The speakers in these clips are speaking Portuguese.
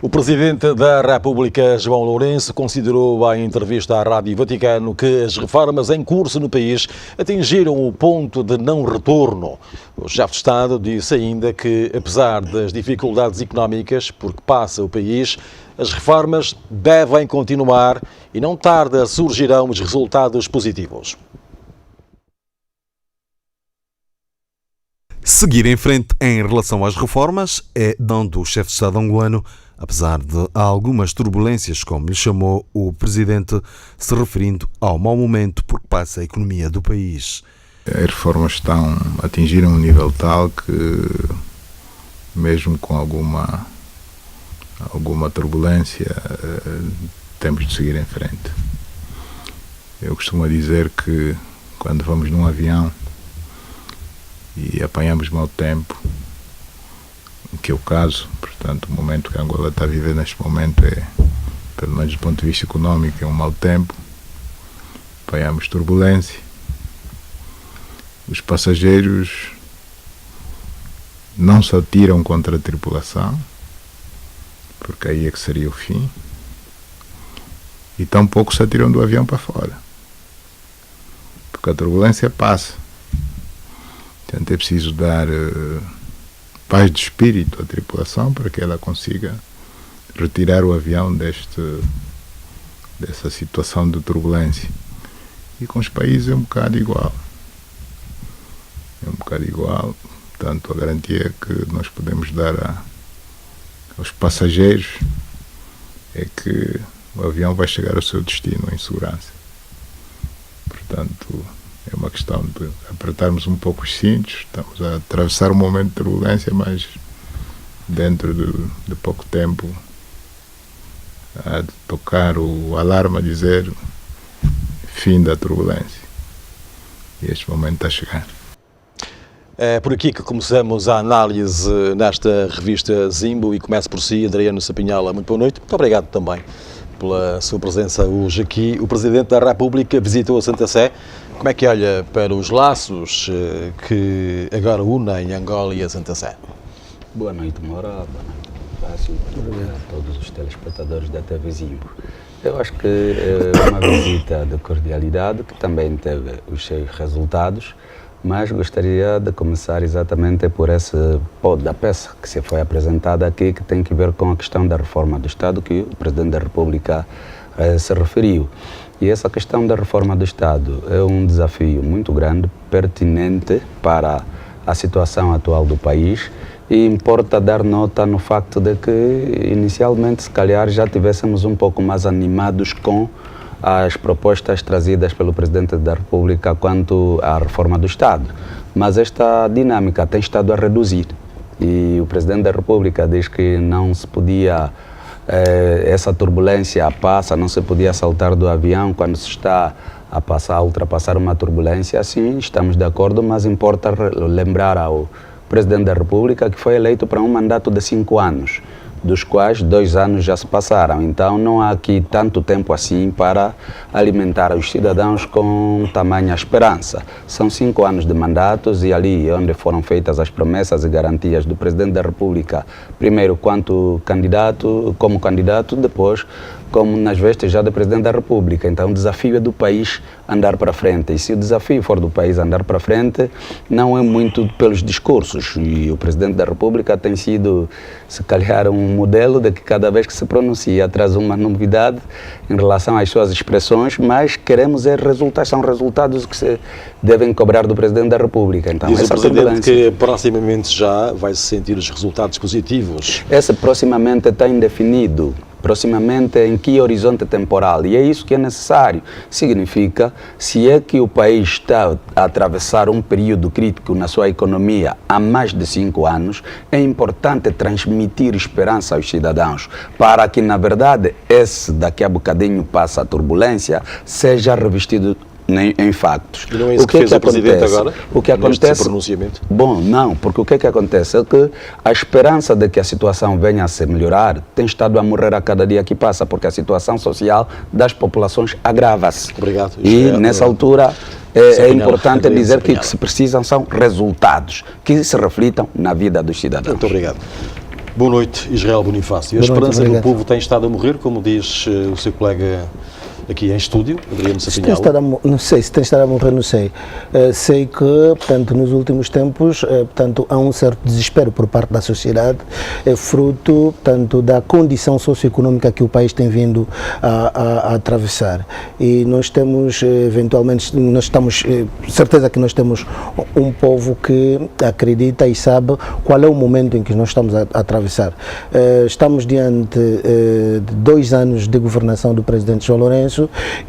O Presidente da República, João Lourenço, considerou em entrevista à Rádio Vaticano que as reformas em curso no país atingiram o ponto de não retorno. O chefe de Estado disse ainda que, apesar das dificuldades económicas por que passa o país, as reformas devem continuar e não tarda surgirão os resultados positivos. Seguir em frente em relação às reformas é dom do chefe de Estado angolano, apesar de algumas turbulências, como lhe chamou o Presidente, se referindo ao mau momento por que passa a economia do país. As reformas atingiram um nível tal que, mesmo com alguma turbulência, temos de seguir em frente. Eu costumo dizer que quando vamos num avião e apanhamos mau tempo, que é o caso, portanto, o momento que a Angola está a viver neste momento é, pelo menos do ponto de vista económico, é um mau tempo, apanhamos turbulência, os passageiros não se atiram contra a tripulação, porque aí é que seria o fim, e tampouco se atiram do avião para fora, porque a turbulência passa. Portanto, é preciso dar paz de espírito à tripulação para que ela consiga retirar o avião dessa situação de turbulência. E com os países é um bocado igual. Portanto, a garantia que nós podemos dar aos passageiros é que o avião vai chegar ao seu destino em segurança. Portanto, é uma questão de apertarmos um pouco os cintos. Estamos a atravessar um momento de turbulência, mas dentro de pouco tempo há de tocar o alarme a dizer fim da turbulência. E este momento está a chegar. É por aqui que começamos a análise nesta revista Zimbo e começo por si, Adriano Sapinhala. Muito boa noite. Muito obrigado também pela sua presença hoje aqui. O Presidente da República visitou a Santa Sé. Como é que olha para os laços que agora unem Angola e a Santa Sé? Boa noite, Moura. Boa noite, Fácil. A todos os telespectadores da TV Zimbo. Eu acho que é uma visita de cordialidade que também teve os seus resultados, mas gostaria de começar exatamente por esse ponto da peça que se foi apresentada aqui, que tem que ver com a questão da reforma do Estado, que o Presidente da República se referiu. E essa questão da reforma do Estado é um desafio muito grande, pertinente para a situação atual do país, e importa dar nota no facto de que, inicialmente, se calhar, já tivéssemos um pouco mais animados com as propostas trazidas pelo Presidente da República quanto à reforma do Estado. Mas esta dinâmica tem estado a reduzir. E o Presidente da República diz que não se podia, essa turbulência passa, não se podia saltar do avião quando se está a ultrapassar uma turbulência. Sim, estamos de acordo, mas importa lembrar ao Presidente da República que foi eleito para um mandato de 5 anos. Dos quais 2 anos já se passaram. Então não há aqui tanto tempo assim para alimentar os cidadãos com tamanha esperança. São 5 anos de mandatos e ali onde foram feitas as promessas e garantias do Presidente da República, primeiro como candidato, depois como nas vestes já do Presidente da República. Então o desafio é do país andar para frente. E se o desafio for do país andar para frente, não é muito pelos discursos. E o Presidente da República tem sido, se calhar, um modelo de que cada vez que se pronuncia traz uma novidade em relação às suas expressões, mas queremos resultados, são resultados que se devem cobrar do Presidente da República. Então, diz o Presidente que proximamente já vai-se sentir os resultados positivos. Esse proximamente está indefinido. Proximamente em que horizonte temporal? E é isso que é necessário. Significa, se é que o país está a atravessar um período crítico na sua economia há mais de 5 anos, é importante transmitir esperança aos cidadãos para que, na verdade, esse daqui a bocadinho passa a turbulência, seja revestido em factos. E não é isso que fez o Presidente agora? O que acontece? Pronunciamento? Bom, não, porque o que é que acontece? É que a esperança de que a situação venha a se melhorar tem estado a morrer a cada dia que passa, porque a situação social das populações agrava-se. Obrigado. E nessa altura é importante dizer que se precisam são resultados que se reflitam na vida dos cidadãos. Muito obrigado. Boa noite, Israel Bonifácio. A esperança do povo tem estado a morrer, como diz o seu colega aqui em estúdio, Adriano Sapinhalo. Não sei se tem estado a morrer, não sei. Sei que, portanto, nos últimos tempos, portanto, há um certo desespero por parte da sociedade, fruto, portanto, da condição socioeconómica que o país tem vindo a atravessar. E nós temos, eventualmente, nós estamos, certeza que nós temos um povo que acredita e sabe qual é o momento em que nós estamos a atravessar. Estamos diante de 2 anos de governação do presidente João Lourenço,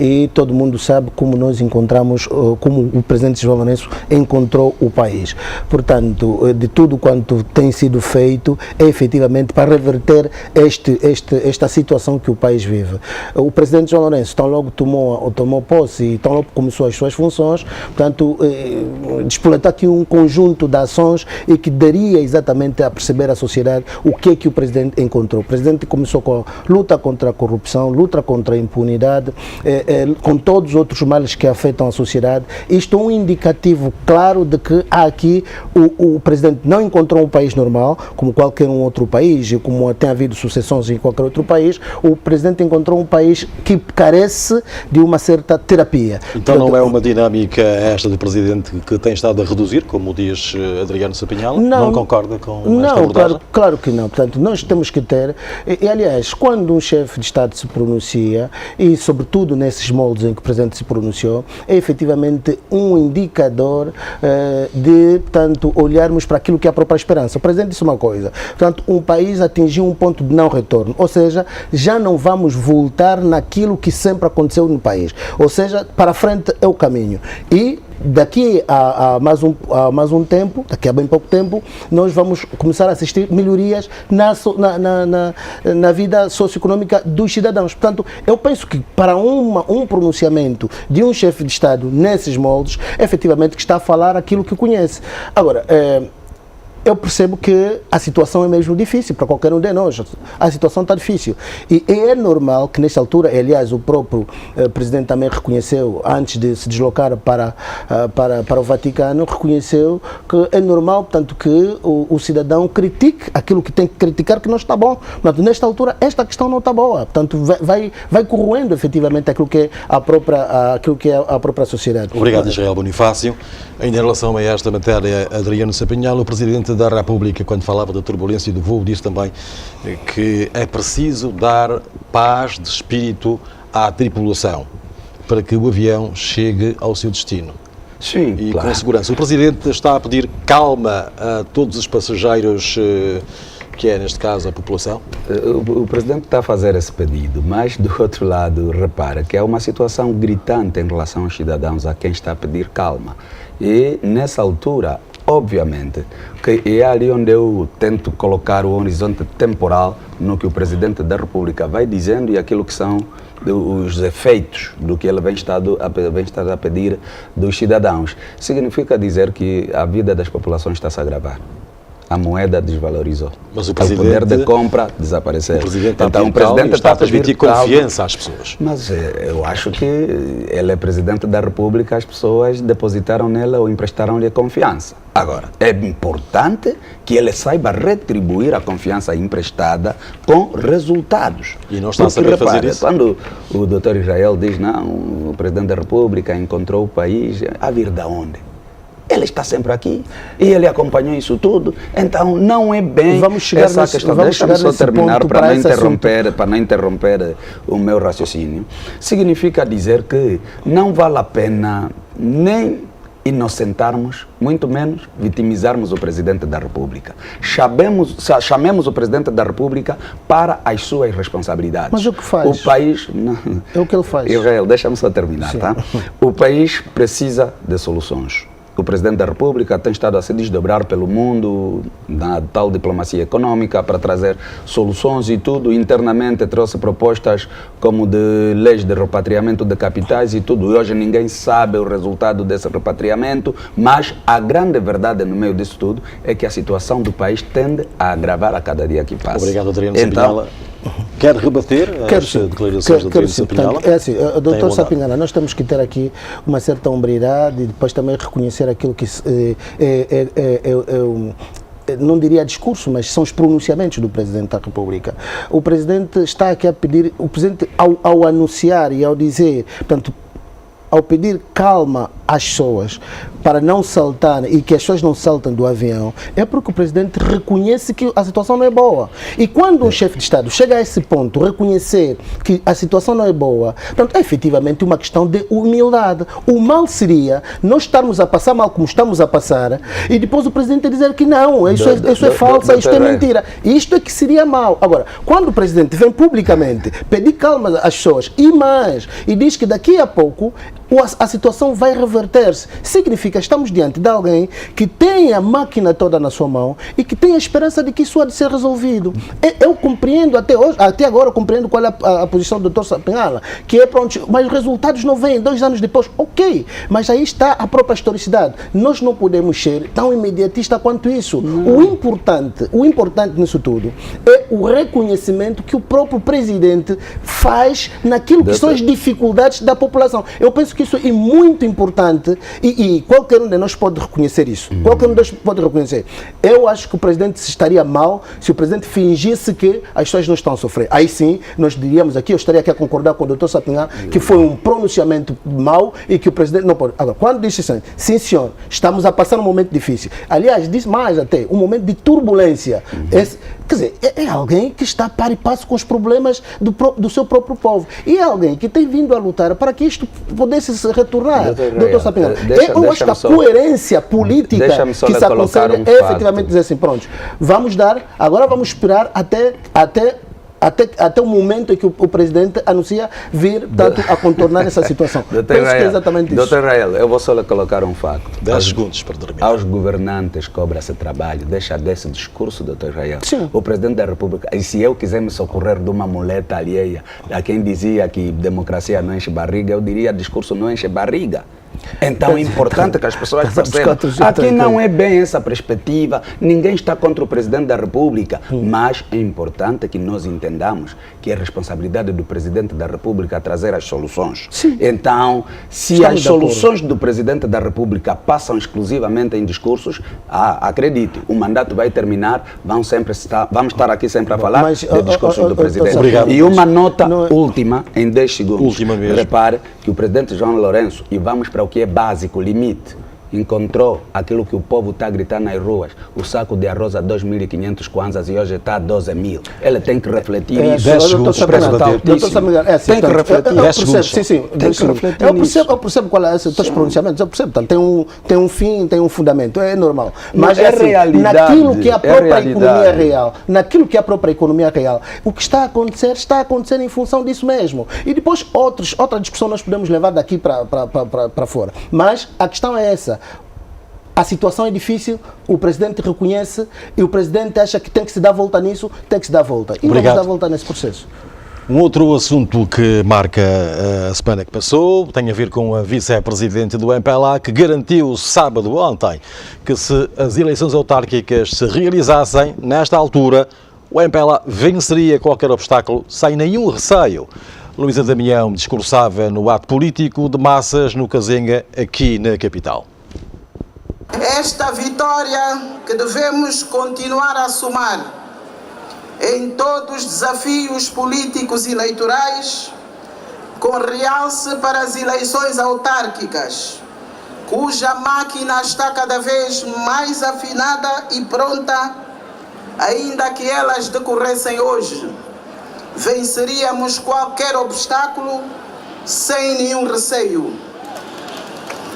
e todo mundo sabe como nós encontramos, como o presidente João Lourenço encontrou o país. Portanto, de tudo quanto tem sido feito é efetivamente para reverter esta situação que o país vive. O presidente João Lourenço tão logo tomou posse e tão logo começou as suas funções, portanto, despoletou aqui um conjunto de ações e que daria exatamente a perceber à sociedade o que é que o presidente encontrou. O presidente começou com a luta contra a corrupção, luta contra a impunidade, com todos os outros males que afetam a sociedade. Isto é um indicativo claro de que aqui o presidente não encontrou um país normal, como qualquer um outro país, e como tem havido sucessões em qualquer outro país. O presidente encontrou um país que carece de uma certa terapia. Então não é uma dinâmica esta do presidente que tem estado a reduzir, como diz Adriano Sapinhalo? Não concorda com esta abordagem? Claro que não. Portanto, nós temos que ter, e aliás, quando um chefe de Estado se pronuncia, e sobretudo nesses moldes em que o presidente se pronunciou, é efetivamente um indicador de, portanto, olharmos para aquilo que é a própria esperança. O presidente disse uma coisa, portanto, um país atingiu um ponto de não retorno, ou seja, já não vamos voltar naquilo que sempre aconteceu no país, ou seja, para a frente é o caminho. E daqui a mais um tempo, daqui a bem pouco tempo, nós vamos começar a assistir melhorias na vida socioeconómica dos cidadãos. Portanto, eu penso que para um pronunciamento de um chefe de Estado nesses moldes, efetivamente que está a falar aquilo que conhece. Agora, eu percebo que a situação é mesmo difícil para qualquer um de nós. A situação está difícil. E é normal que, nesta altura, aliás, o próprio presidente também reconheceu, antes de se deslocar para o Vaticano, reconheceu que é normal, portanto, que o cidadão critique aquilo que tem que criticar, que não está bom. Portanto, nesta altura, esta questão não está boa. Portanto, vai corroendo, efetivamente, aquilo que é a própria sociedade. Obrigado, Israel Bonifácio. Ainda em relação a esta matéria, Adriano Sapinhalo, o presidente da República, quando falava da turbulência do voo, disse também que é preciso dar paz de espírito à tripulação para que o avião chegue ao seu destino. Sim, e claro. Com segurança. O presidente está a pedir calma a todos os passageiros, que é, neste caso, a população? O presidente está a fazer esse pedido, mas, do outro lado, repara que é uma situação gritante em relação aos cidadãos a quem está a pedir calma. E, nessa altura, obviamente, que é ali onde eu tento colocar o horizonte temporal no que o Presidente da República vai dizendo e aquilo que são os efeitos do que ele vem estar a pedir dos cidadãos. Significa dizer que a vida das populações está-se a agravar. A moeda desvalorizou. Mas o poder de compra desapareceu. O presidente então, o presidente está a transmitir confiança às pessoas. Mas eu acho que ele é presidente da República, as pessoas depositaram nele ou emprestaram-lhe confiança. Agora, é importante que ele saiba retribuir a confiança emprestada com resultados. E não está a saber fazer isso? Quando o doutor Israel diz, não, o presidente da República encontrou o país, a vir de onde? Ele está sempre aqui e ele acompanhou isso tudo, então não é bem essa questão. Deixa-me só terminar para não interromper o meu raciocínio. Significa dizer que não vale a pena nem inocentarmos, muito menos vitimizarmos o Presidente da República. Chamemos o Presidente da República para as suas responsabilidades. Mas o que faz? O país... É o que ele faz. Israel, deixa-me só terminar, sim, tá? O país precisa de soluções. O Presidente da República tem estado a se desdobrar pelo mundo na tal diplomacia econômica para trazer soluções e tudo. Internamente trouxe propostas como de leis de repatriamento de capitais e tudo. E hoje ninguém sabe o resultado desse repatriamento, mas a grande verdade no meio disso tudo é que a situação do país tende a agravar a cada dia que passa. Obrigado, Adriano Sapinhalo. Quer rebater as declarações de Adriano Sapinhalo? É assim, doutor Sapinhalo, nós temos que ter aqui uma certa hombridade e depois também reconhecer aquilo que não diria discurso, mas são os pronunciamentos do Presidente da República. O Presidente está aqui a pedir, o Presidente ao anunciar e ao dizer, portanto, ao pedir calma às pessoas para não saltar e que as pessoas não saltem do avião, é porque o Presidente reconhece que a situação não é boa. E quando um chefe de Estado chega a esse ponto, reconhecer que a situação não é boa, portanto, é efetivamente uma questão de humildade. O mal seria nós estarmos a passar mal como estamos a passar e depois o Presidente dizer que não, isso é falso, isto é mentira. Isto é que seria mal. Agora, quando o Presidente vem publicamente pedir calma às pessoas e diz que daqui a pouco a situação vai reverter-se. Significa que estamos diante de alguém que tem a máquina toda na sua mão e que tem a esperança de que isso há de ser resolvido. Eu compreendo até agora compreendo qual é a posição do Dr. Sapinhala, que é pronto, mas os resultados não vêm 2 anos depois. Ok, mas aí está a própria historicidade. Nós não podemos ser tão imediatistas quanto isso. O importante nisso tudo é o reconhecimento que o próprio Presidente faz naquilo que são as dificuldades da população. Eu penso que isso é muito importante e qualquer um de nós pode reconhecer isso. Qualquer um de nós pode reconhecer. Eu acho que o Presidente estaria mal se o Presidente fingisse que as pessoas não estão a sofrer. Aí sim, nós diríamos aqui, eu estaria aqui a concordar com o Dr. Sapinhala, que foi um pronunciamento mau e que o Presidente não pode. Agora, quando disse assim, sim senhor, estamos a passar um momento difícil. Aliás, diz mais até, um momento de turbulência. Quer dizer, é alguém que está par e passo com os problemas do seu próprio povo. E é alguém que tem vindo a lutar para que isto pudesse se retornar. Doutor Sapinhala, eu acho que a coerência política que se aconselha é efetivamente dizer assim, pronto, agora vamos esperar até o momento em que o Presidente anuncia vir, tanto a contornar essa situação. Penso que é exatamente isso. Doutor Rael, eu vou só lhe colocar um facto. 10 segundos para terminar. Aos governantes cobra esse trabalho, deixa desse discurso, doutor Rael. Sim. O Presidente da República, e se eu quiser me socorrer de uma muleta alheia, a quem dizia que democracia não enche barriga, eu diria discurso não enche barriga. Então é importante que as pessoas percebam. Aqui não é bem essa perspectiva, ninguém está contra o Presidente da República, mas é importante que nós entendamos que é responsabilidade do Presidente da República trazer as soluções. Sim. Então, se as soluções do Presidente da República passam exclusivamente em discursos, acredite, o mandato vai terminar, vamos estar aqui sempre a falar de discursos do Presidente. Obrigado. E uma nota última, em 10 segundos. Última mesmo. Repare que o Presidente João Lourenço, e vamos para o que é básico, limite, encontrou aquilo que o povo está gritando nas ruas, o saco de arroz a 2.500 kwanzas e hoje está a 12.000. Ele tem que refletir isso. 10 segundos para debater. Tem que refletir. Eu percebo qual é os teus pronunciamentos, eu percebo, tem um fim, tem um fundamento, é normal. Mas é assim, realidade, naquilo que é a própria realidade. economia real, o que está a acontecer em função disso mesmo. E depois outra discussão nós podemos levar daqui para fora. Mas a questão é essa. A situação é difícil, o Presidente reconhece e o Presidente acha que tem que se dar volta nisso, tem que se dar volta. E Obrigado. vamos dar volta nesse processo. Um outro assunto que marca a semana que passou tem a ver com a vice-presidente do MPLA, que garantiu sábado ontem que se as eleições autárquicas se realizassem, nesta altura, o MPLA venceria qualquer obstáculo sem nenhum receio. Luísa Damião discursava no ato político de massas no Cazenga, aqui na capital. Esta vitória que devemos continuar a somar em todos os desafios políticos e eleitorais, com realce para as eleições autárquicas, cuja máquina está cada vez mais afinada e pronta, ainda que elas decorressem hoje. Venceríamos qualquer obstáculo sem nenhum receio.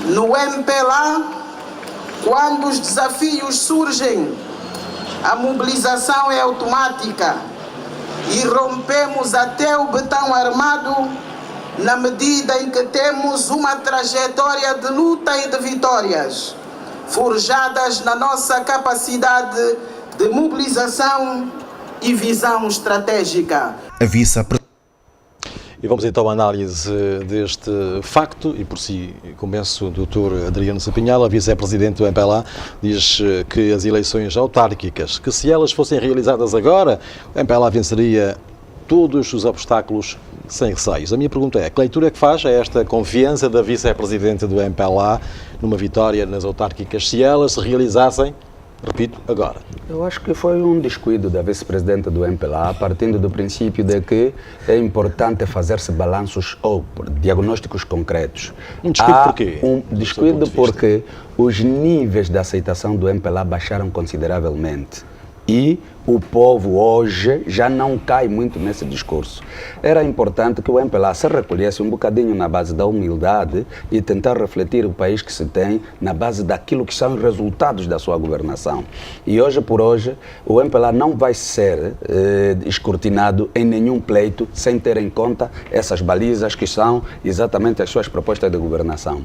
No MPLA, quando os desafios surgem, a mobilização é automática e rompemos até o betão armado na medida em que temos uma trajetória de luta e de vitórias, forjadas na nossa capacidade de mobilização e visão estratégica. E vamos então à análise deste facto, e por si começo o Dr. Adriano Sapinhala, vice-presidente do MPLA, diz que as eleições autárquicas, que se elas fossem realizadas agora, o MPLA venceria todos os obstáculos sem receios. A minha pergunta é, que leitura é que faz a esta confiança da vice-presidente do MPLA numa vitória nas autárquicas, se elas se realizassem Repito, agora. Eu acho que foi um descuido da vice-presidente do MPLA, partindo do princípio de que é importante fazer-se balanços ou diagnósticos concretos. Um descuido por quê? Um descuido porque os níveis de aceitação do MPLA baixaram consideravelmente. E o povo hoje já não cai muito nesse discurso. Era importante que o MPLA se recolhesse um bocadinho na base da humildade e tentar refletir o país que se tem na base daquilo que são os resultados da sua governação. E hoje por hoje, o MPLA não vai ser escrutinado em nenhum pleito sem ter em conta essas balizas que são exatamente as suas propostas de governação.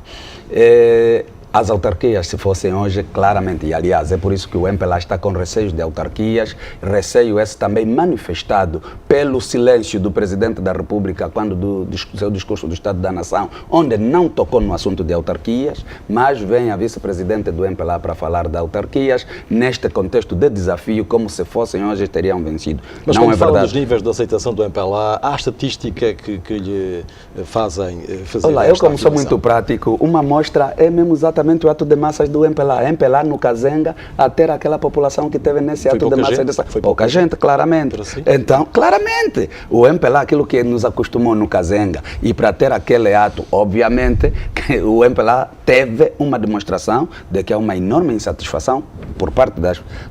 As autarquias, se fossem hoje, claramente, e aliás, é por isso que o MPLA está com receios de autarquias, receio esse também manifestado pelo silêncio do Presidente da República quando do seu discurso do Estado da Nação, onde não tocou no assunto de autarquias, mas vem a Vice-Presidente do MPLA para falar de autarquias, neste contexto de desafio, como se fossem hoje, teriam vencido. Mas não quando é fala verdade. dos níveis de aceitação do MPLA, há estatística que lhe fazem fazer Olá, eu esta como sou afirmação? muito prático, uma amostra é mesmo exatamente o ato de massas do MPLA. MPLA no Kazenga, a ter aquela população que teve nesse ato de massas. Foi pouca gente, claramente. Assim? Então, claramente, o MPLA, aquilo que nos acostumou no Kazenga, e para ter aquele ato, obviamente, que o MPLA teve uma demonstração de que há uma enorme insatisfação por parte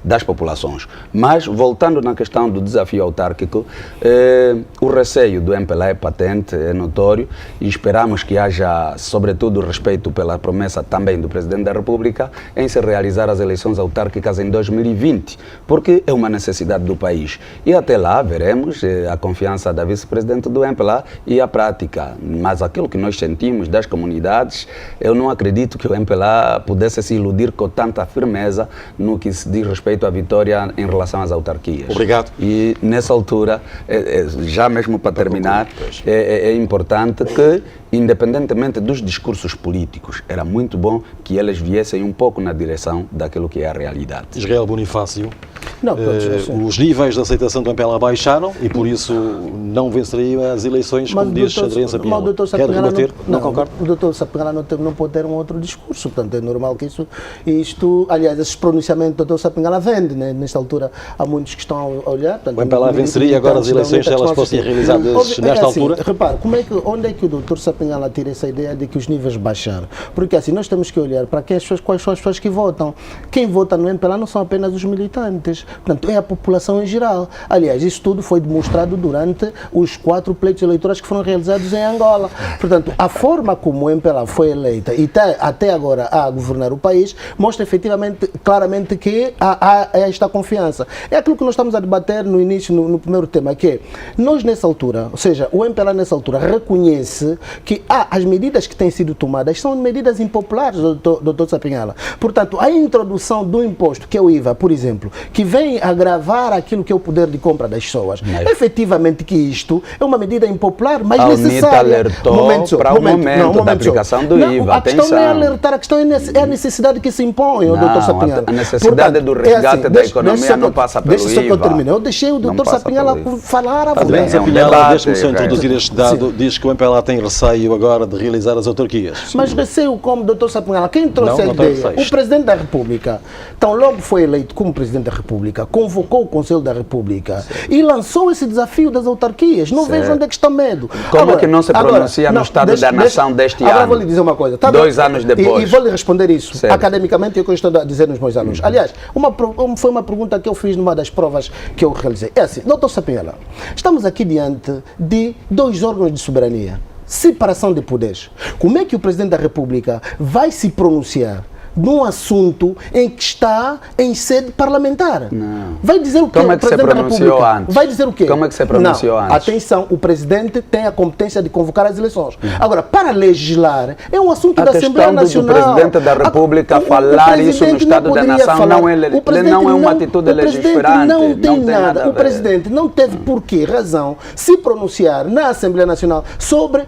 das populações. Mas, voltando na questão do desafio autárquico, o receio do MPLA é patente, é notório, e esperamos que haja, sobretudo, respeito pela promessa também do Presidente da República em se realizar as eleições autárquicas em 2020, porque é uma necessidade do país. E até lá veremos a confiança da Vice-Presidente do MPLA e a prática. Mas aquilo que nós sentimos das comunidades, eu não acredito que o MPLA pudesse se iludir com tanta firmeza no que se diz respeito à vitória em relação às autarquias. Obrigado. E nessa altura, já mesmo para terminar, é importante que, independentemente dos discursos políticos, era muito bom que eles viessem um pouco na direção daquilo que é a realidade. Israel Bonifácio, Não, pronto, os níveis de aceitação do MPLA baixaram e por isso não venceria as eleições, como diz Adriano Sapinhala. Quer rebater? Não concordo? O doutor Sapinhala não pode ter um outro discurso, portanto é normal que isto aliás, esses pronunciamentos do doutor Sapinhala vende, né? Nesta altura há muitos que estão a olhar. Portanto, O MPLA venceria agora as eleições se elas fossem realizadas nesta altura? Repare, onde é que o doutor Sapinhala tira essa ideia de que os níveis baixaram? Porque assim, nós temos que olhar para quais são as pessoas que votam. Quem vota no MPLA não são apenas os militantes, portanto é a população em geral. Aliás, isso tudo foi demonstrado durante os 4 pleitos eleitorais que foram realizados em Angola. Portanto, a forma como o MPLA foi eleita e está até agora a governar o país mostra efetivamente, claramente que há esta confiança. É aquilo que nós estamos a debater no início, no primeiro tema, que é, nós nessa altura, ou seja, o MPLA nessa altura reconhece que as medidas que têm sido tomadas são medidas impopulares, doutor Sapinhala. Portanto, a introdução do imposto, que é o IVA, por exemplo, que vem agravar aquilo que é o poder de compra das pessoas, efetivamente que isto é uma medida impopular, mas necessária. A UNITA alertou para o momento da aplicação do IVA. A questão não é alertar, a questão é a necessidade que se impõe, doutor Sapinhala. A necessidade do resgate da economia não passa pelo IVA. Deixa só que eu termine. Eu deixei o doutor Sapinhala falar à Adriano vontade. Sapinhala, deixe-me só introduzir este dado, diz que o MPLA tem receio agora de realizar as autarquias. Mas receio como, doutor Sapinhala, quem trouxe Não, a não tem ideia? receio. O Presidente da República, tão logo foi eleito como Presidente da República, convocou o Conselho da República e lançou esse desafio das autarquias. Não vejo onde é que está medo. Como é que não se pronuncia no Estado da Nação deste ano? Agora vou lhe dizer uma coisa. 2 anos depois. E vou lhe responder isso Certo. academicamente, é o que eu estou a dizer nos meus alunos. Aliás, foi uma pergunta que eu fiz numa das provas que eu realizei. É assim, doutor Sapinhala, estamos aqui diante de 2 órgãos de soberania. Separação de poderes. Como é que o Presidente da República vai se pronunciar num assunto em que está em sede parlamentar? Não. Vai dizer o quê? Como é que o se Presidente da pronunciou República antes? vai dizer o quê? Como é que se pronunciou Não. antes? Atenção, o Presidente tem a competência de convocar as eleições. Agora, para legislar, é um assunto A da Assembleia questão do Nacional. Presidente da República falar isso no Estado da Nação não é uma atitude legiferante. Não tem nada a nada. O ver. Presidente não teve por que razão se pronunciar na Assembleia Nacional sobre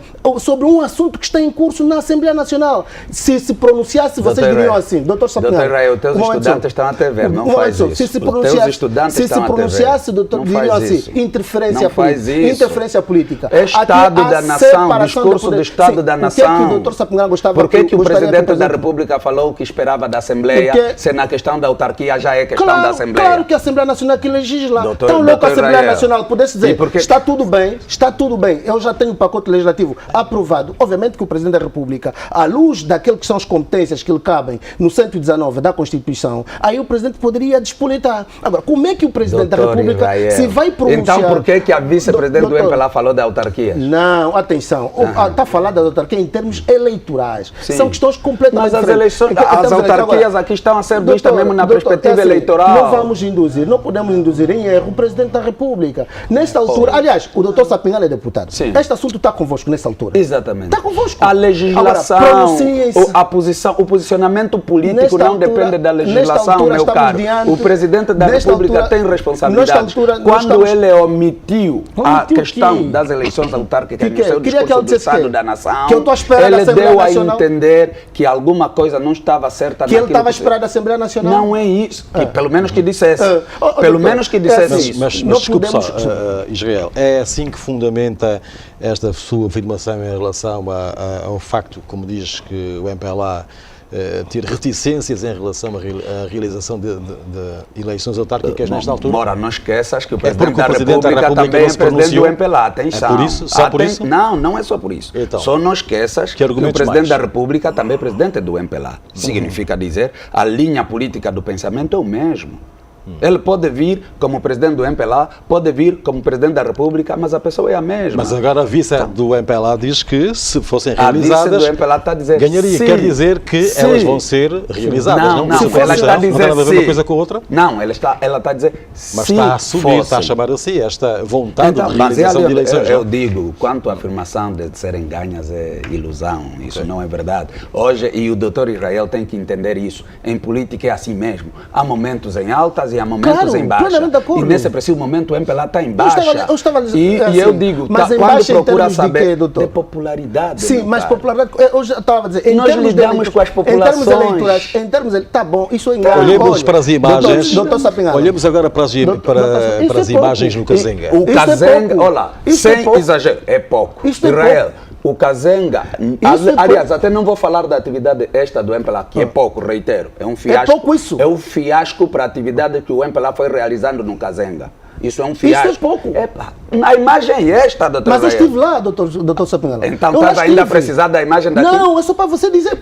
um assunto que está em curso na Assembleia Nacional. Se pronunciasse, vocês Doutor diriam, então assim, doutor Sapinhal. Doutor Rael, teus estudantes estão a te ver, não faz isso. Se se pronunciasse, doutor, diriam assim, interferência política. Interferência política. É Estado da Nação, discurso do Estado da Nação. Por que o doutor Sapinal gostava? Por que o Presidente da República falou que esperava da Assembleia, se na questão da autarquia já é questão da Assembleia? Claro que a Assembleia Nacional que legisla. Tão louco a Assembleia Nacional pudesse dizer, está tudo bem, eu já tenho o pacote legislativo aprovado. Obviamente que o Presidente da República, à luz daquilo que são as competências que lhe cabem no 119 da Constituição, aí o Presidente poderia despolitar. Agora, como é que o Presidente da República se vai pronunciar... Então, por que a vice-presidente do MPLA falou da autarquia? Não, atenção, está falando da autarquia em termos eleitorais. Sim. São questões completamente diferentes. As autarquias aqui estão a ser vistas mesmo na perspectiva eleitoral. Não vamos induzir, não podemos induzir em erro o Presidente da República. Nesta altura, aliás, o doutor Sapinal é deputado. Sim. Este assunto está convosco nessa altura. Exatamente. Está convosco. A legislação, o posicionamento político não depende da legislação, meu caro. O Presidente da República tem responsabilidade. Quando ele omitiu a questão das eleições autárquicas no seu discurso do Estado da Nação, ele deu a entender que alguma coisa não estava certa. Que ele estava esperando a Assembleia Nacional. Não é isso. Pelo menos que dissesse. Pelo menos que dissesse isso. Mas desculpe só, Israel, é assim que fundamenta esta sua afirmação em relação ao facto, como diz, que o MPLA ter reticências em relação à realização de eleições autárquicas nesta altura? Ora, não esqueças que o Presidente da República também é Presidente do MPLA. Atenção. É por isso? Só por isso? Não, não é só por isso. Então, só não esqueças que o Presidente da República também é Presidente do MPLA. Significa dizer, a linha política do pensamento é o mesmo. Ele pode vir como presidente do MPLA, pode vir como presidente da República, mas a pessoa é a mesma. Mas agora a vice do MPLA diz que se fossem realizadas, a vice do MPLA está a dizer ganharia. Sim, quer dizer que elas vão ser realizadas. Não, ela está a dizer não tem nada a ver uma coisa com a outra? Não, ela está a dizer mas está a assumir, está a chamar assim esta vontade de realização de eleições. Eu digo, quanto à afirmação de serem ganhas é ilusão, isso não é verdade. Hoje, e o doutor Israel tem que entender isso, em política é assim mesmo. Há momentos em altas e há momentos em baixa. E nesse preciso momento o MPLA está em baixa. E eu digo, quando procura saber de popularidade. Sim, mas popularidade, eu já estava a dizer, em nós lidamos com as populações. Em termos eleitorais, está bom, isso é engano. Olhemos para as imagens. Olhemos agora para as imagens no Kazenga. O Kazenga, olha, sem exagero, é pouco. Israel. O Kazenga, aliás, até não vou falar da atividade esta do MPLA, que é pouco, reitero, é um fiasco. É pouco isso? É um fiasco para a atividade que o MPLA foi realizando no Kazenga. Isso é um fiasco. Isso é pouco. A imagem é esta, doutor Mas eu estive lá, doutor Sapinal. Então estás ainda a precisar da imagem daqui? Não, é só para você dizer.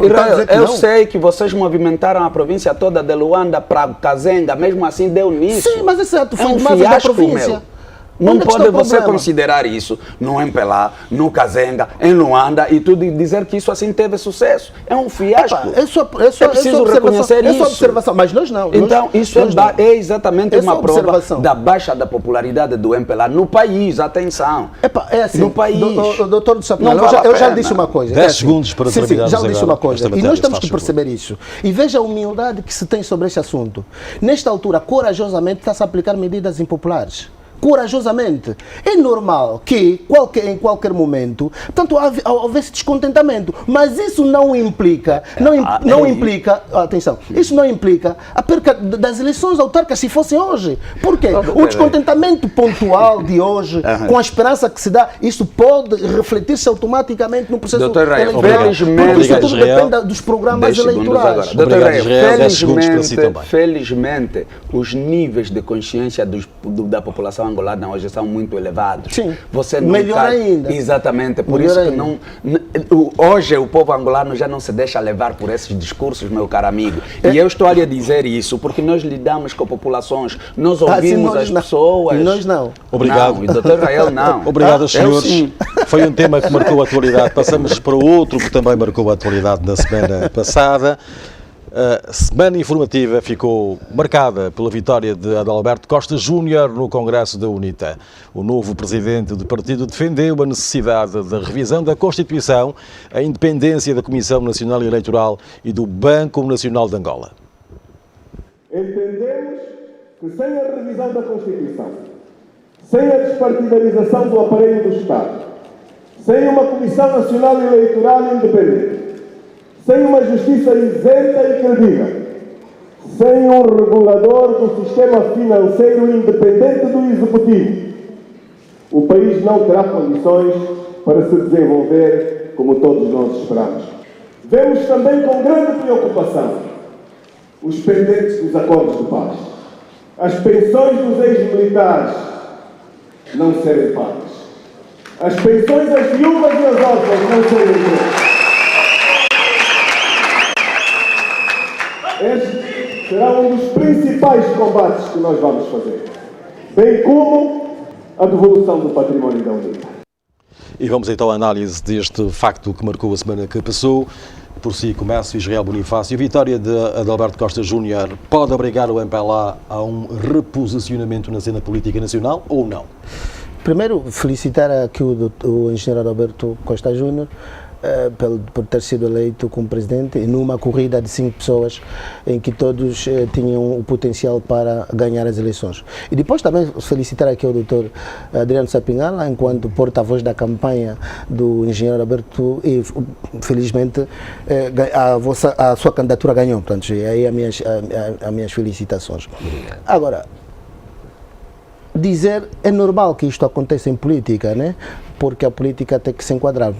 Eu sei que vocês movimentaram a província toda de Luanda para Kazenga, mesmo assim deu nisso. Sim, mas esse ato foi um fiasco da província. Meu. Não pode você considerar isso no MPLA, no Kazenga, em Luanda e tudo dizer que isso assim teve sucesso. É um fiasco. É preciso reconhecer isso. Observação, mas nós não. Então, isso é exatamente uma prova da baixa da popularidade do MPLA no país. Atenção. É assim, no país. Doutor Sapinal, eu já disse uma coisa. 10 segundos para terminar. Já disse uma coisa. E nós temos que perceber isso. E veja a humildade que se tem sobre este assunto. Nesta altura, corajosamente, está-se a aplicar medidas impopulares. Corajosamente. É normal que em qualquer momento, portanto, houvesse descontentamento, mas isso não implica, atenção, isso não implica a perca das eleições autárquicas se fossem hoje. Por quê? O descontentamento pontual de hoje, com a esperança que se dá, isso pode refletir-se automaticamente no processo eleitoral. Porque isso tudo depende dos programas eleitorais. Doutor felizmente, os níveis de consciência da população angolana hoje são muito elevados. Sim, você melhor ainda. Exatamente, por isso que hoje o povo angolano já não se deixa levar por esses discursos, meu caro amigo. E eu estou a lhe dizer isso porque nós lidamos com populações, nós ouvimos as pessoas. Nós não. Obrigado. Não, e doutor Rael não. Obrigado, senhores. Foi um tema que marcou a atualidade. Passamos para outro que também marcou a atualidade na semana passada. A semana informativa ficou marcada pela vitória de Adalberto Costa Júnior no Congresso da UNITA. O novo presidente do partido defendeu a necessidade da revisão da Constituição, a independência da Comissão Nacional Eleitoral e do Banco Nacional de Angola. Entendemos que sem a revisão da Constituição, sem a despartidarização do aparelho do Estado, sem uma Comissão Nacional Eleitoral independente, sem uma justiça isenta e credível, sem um regulador do sistema financeiro independente do executivo, o país não terá condições para se desenvolver como todos nós esperamos. Vemos também com grande preocupação os pendentes dos acordos de paz. As pensões dos ex-militares não serem pagas. As pensões das viúvas e as órfãs não serem pagas. Este será um dos principais combates que nós vamos fazer, bem como a devolução do património da UNITA. E vamos então à análise deste facto que marcou a semana que passou. Por si, começo, Israel Bonifácio. A vitória de Adalberto Costa Júnior pode obrigar o MPLA a um reposicionamento na cena política nacional ou não? Primeiro, felicitar aqui o engenheiro Adalberto Costa Júnior por ter sido eleito como presidente numa corrida de 5 pessoas em que todos tinham o potencial para ganhar as eleições. E depois também felicitar aqui o Dr. Adriano Sapinhala enquanto porta-voz da campanha do engenheiro Adalberto e felizmente a sua candidatura ganhou. Portanto, aí as minhas felicitações. Agora, dizer é normal que isto aconteça em política, né? Porque a política tem que se enquadrar.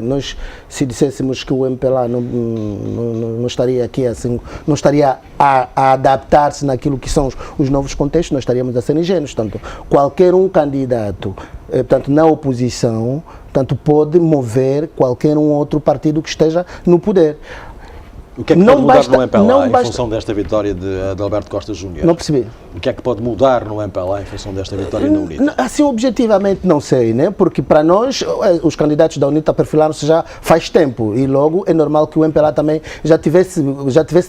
Nós, se disséssemos que o MPLA não estaria aqui assim, não estaria a adaptar-se naquilo que são os novos contextos, nós estaríamos a ser ingênuos. Portanto, qualquer um candidato, portanto, na oposição, portanto, pode mover qualquer um outro partido que esteja no poder. O que é que pode mudar no MPLA em função desta vitória de Adalberto Costa Júnior? Não percebi. O que é que pode mudar no MPLA em função desta vitória na UNITA? Assim, objetivamente não sei, né? Porque para nós, os candidatos da UNITA perfilaram-se já faz tempo e logo é normal que o MPLA também já tivesse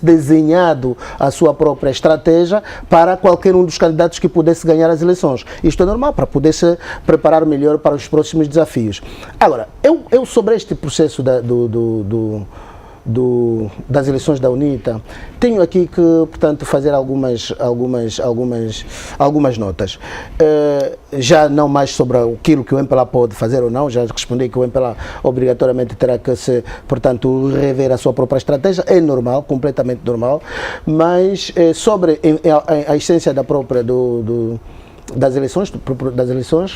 desenhado a sua própria estratégia para qualquer um dos candidatos que pudesse ganhar as eleições. Isto é normal para poder se preparar melhor para os próximos desafios. Agora, eu sobre este processo das eleições da UNITA, tenho aqui que, portanto, fazer algumas notas. Já não mais sobre aquilo que o MPLA pode fazer ou não, já respondi que o MPLA obrigatoriamente terá que portanto, rever a sua própria estratégia, é normal, completamente normal, mas sobre a essência da própria das eleições,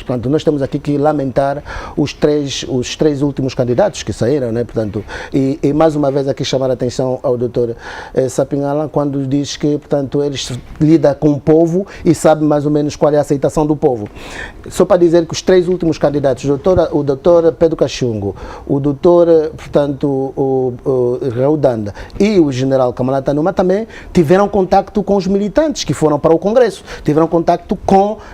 portanto, nós temos aqui que lamentar os três últimos candidatos que saíram, né? Portanto, e mais uma vez aqui chamar a atenção ao Dr. Sapinhala quando diz que, portanto, eles lidam com o povo e sabe mais ou menos qual é a aceitação do povo. Só para dizer que os 3 últimos candidatos, o Dr. Pedro Kachungo, o Dr. portanto, o Raul Danda e o General Kamalata Numa também tiveram contacto com os militantes que foram para o Congresso, tiveram contacto